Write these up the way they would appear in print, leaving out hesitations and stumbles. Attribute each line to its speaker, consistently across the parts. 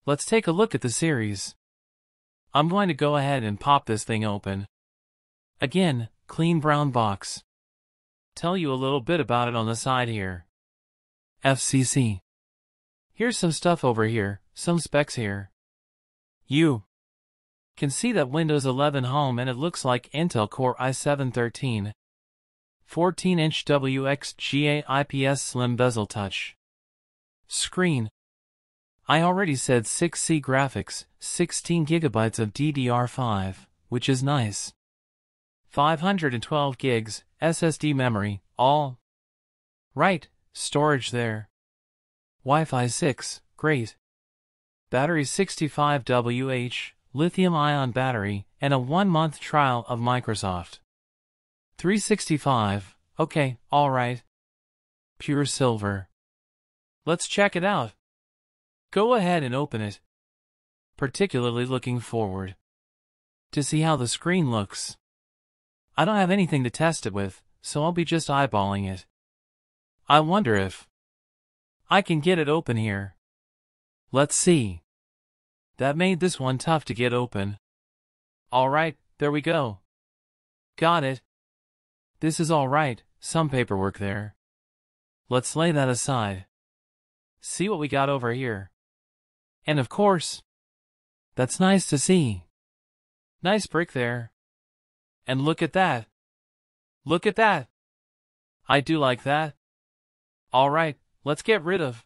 Speaker 1: Let's take a look at the series. I'm going to go ahead and pop this thing open. Again, clean brown box. Tell you a little bit about it on the side here. FCC. Here's some stuff over here, some specs here. You can see that Windows 11 Home, and it looks like Intel Core i7-13. 14-inch WXGA IPS slim bezel touch screen. I already said 6C graphics, 16 GB of DDR5, which is nice. 512 gigs, SSD memory, all right, storage there. Wi-Fi 6, great. Battery 65 Wh, lithium-ion battery, and a 1-month trial of Microsoft 365, okay, alright. Pure silver. Let's check it out. Go ahead and open it. Particularly looking forward to see how the screen looks. I don't have anything to test it with, so I'll be just eyeballing it. I wonder if I can get it open here. Let's see. That made this one tough to get open. Alright, there we go. Got it. This is alright, some paperwork there. Let's lay that aside. See what we got over here. And of course, that's nice to see. Nice brick there. And look at that. Look at that. I do like that. Alright, let's get rid of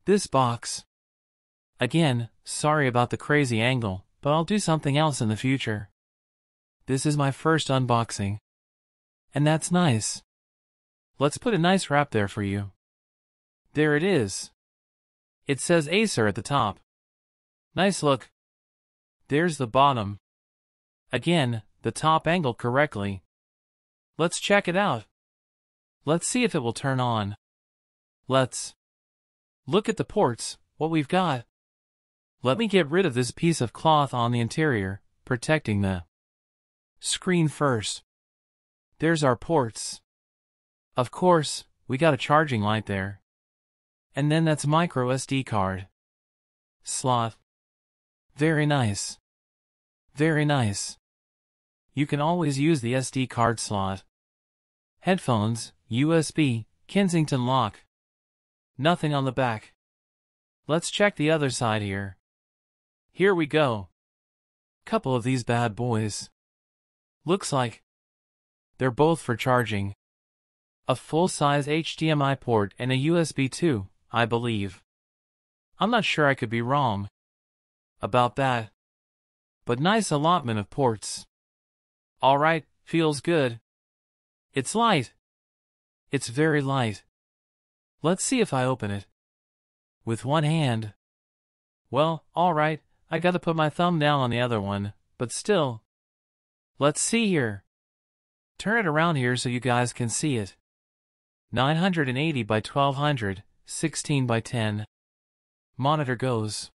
Speaker 1: this box. Again, sorry about the crazy angle, but I'll do something else in the future. This is my first unboxing. And that's nice. Let's put a nice wrap there for you. There it is. It says Acer at the top. Nice look. There's the bottom. Again, the top angled correctly. Let's check it out. Let's see if it will turn on. Let's look at the ports, what we've got. Let me get rid of this piece of cloth on the interior, protecting the screen first. There's our ports. Of course, we got a charging light there. And then that's micro SD card slot. Very nice. Very nice. You can always use the SD card slot. Headphones, USB, Kensington lock. Nothing on the back. Let's check the other side here. Here we go. Couple of these bad boys. Looks like they're both for charging. A full-size HDMI port and a USB 2, I believe. I'm not sure, I could be wrong about that. But nice allotment of ports. Alright, feels good. It's light. It's very light. Let's see if I open it with one hand. Well, alright, I gotta put my thumb down on the other one, but still. Let's see here. Turn it around here so you guys can see it. 980 by 1200, 16 by 10. Monitor goes.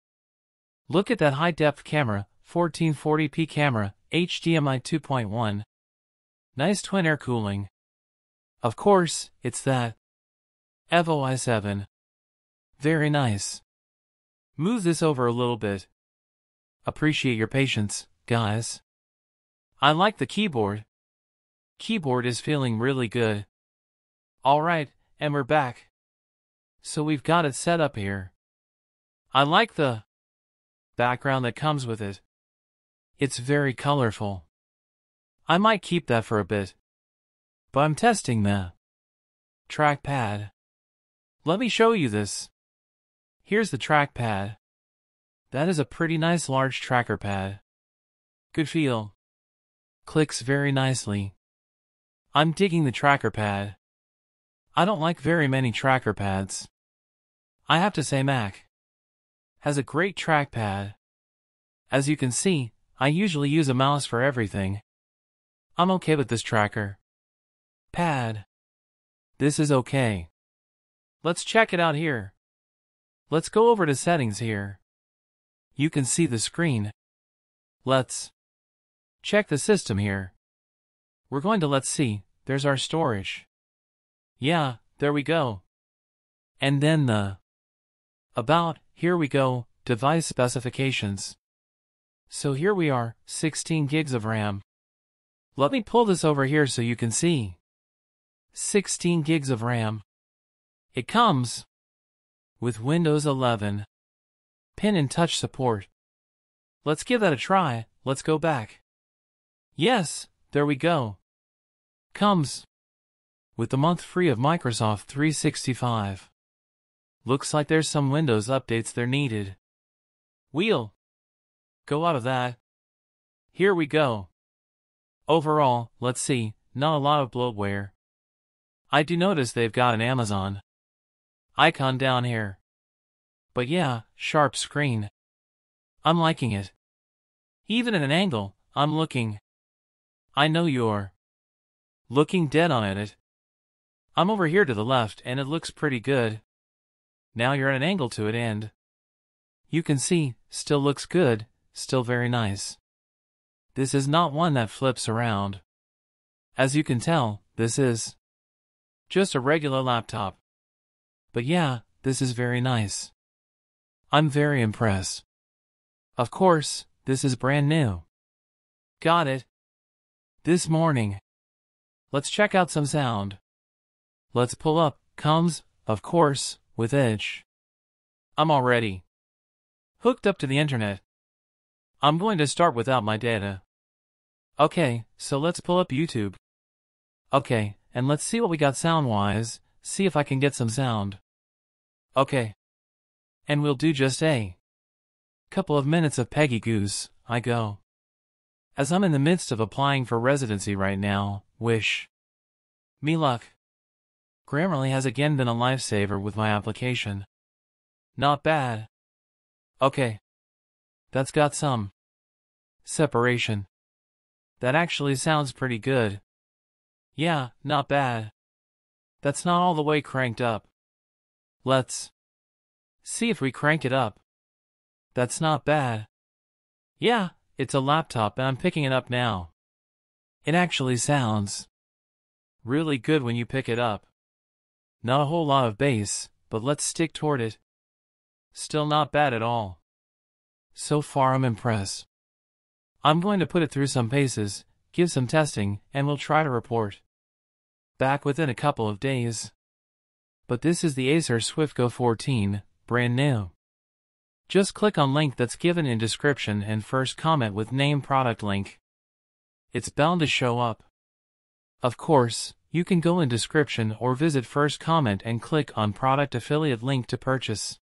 Speaker 1: Look at that high-depth camera, 1440p camera, HDMI 2.1. Nice twin air cooling. Of course, it's that Evo i7. Very nice. Move this over a little bit. Appreciate your patience, guys. I like the keyboard. Keyboard is feeling really good. Alright, and we're back. So we've got it set up here. I like the background that comes with it. It's very colorful. I might keep that for a bit. But I'm testing the trackpad. Let me show you this. Here's the trackpad. That is a pretty nice large tracker pad. Good feel. Clicks very nicely. I'm digging the tracker pad. I don't like very many tracker pads. I have to say Mac has a great trackpad. As you can see, I usually use a mouse for everything. I'm okay with this tracker pad. This is okay. Let's check it out here. Let's go over to settings here. You can see the screen. Let's check the system here. We're going to let's see, there's our storage. Yeah, there we go. And then the about, here we go, Device specifications. So here we are, 16 gigs of RAM. Let me pull this over here so you can see. 16 gigs of RAM. It comes with Windows 11. Pin and touch support. Let's give that a try. Let's go back. Yes, there we go. Comes with the month free of Microsoft 365. Looks like there's some Windows updates they're needed. We'll go out of that. Here we go. Overall, let's see, not a lot of bloatware. I do notice they've got an Amazon icon down here. But yeah, sharp screen. I'm liking it. Even at an angle, I'm looking. I know you're looking dead on at it. I'm over here to the left and it looks pretty good. Now you're at an angle to it and you can see, still looks good, still very nice. This is not one that flips around. As you can tell, this is just a regular laptop. But yeah, this is very nice. I'm very impressed. Of course, this is brand new. Got it. This morning. Let's check out some sound. Let's pull up, comes, of course, with Edge. I'm already hooked up to the internet. I'm going to start without my data. Okay, so let's pull up YouTube. Okay, and let's see what we got sound-wise, see if I can get some sound. Okay. And we'll do just a couple of minutes of Peggy Goose, I go. As I'm in the midst of applying for residency right now, wish me luck. Grammarly has again been a lifesaver with my application. Not bad. Okay. That's got some separation. That actually sounds pretty good. Yeah, not bad. That's not all the way cranked up. Let's see if we crank it up. That's not bad. Yeah, it's a laptop and I'm picking it up now. It actually sounds really good when you pick it up. Not a whole lot of bass, but let's stick toward it. Still not bad at all. So far I'm impressed. I'm going to put it through some paces, give some testing, and we'll try to report back within a couple of days. But this is the Acer SwiftGo 14, brand new. Just click on link that's given in description and first comment with name product link. It's bound to show up. Of course, you can go in description or visit first comment and click on product affiliate link to purchase.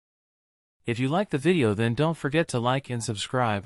Speaker 1: If you like the video then don't forget to like and subscribe.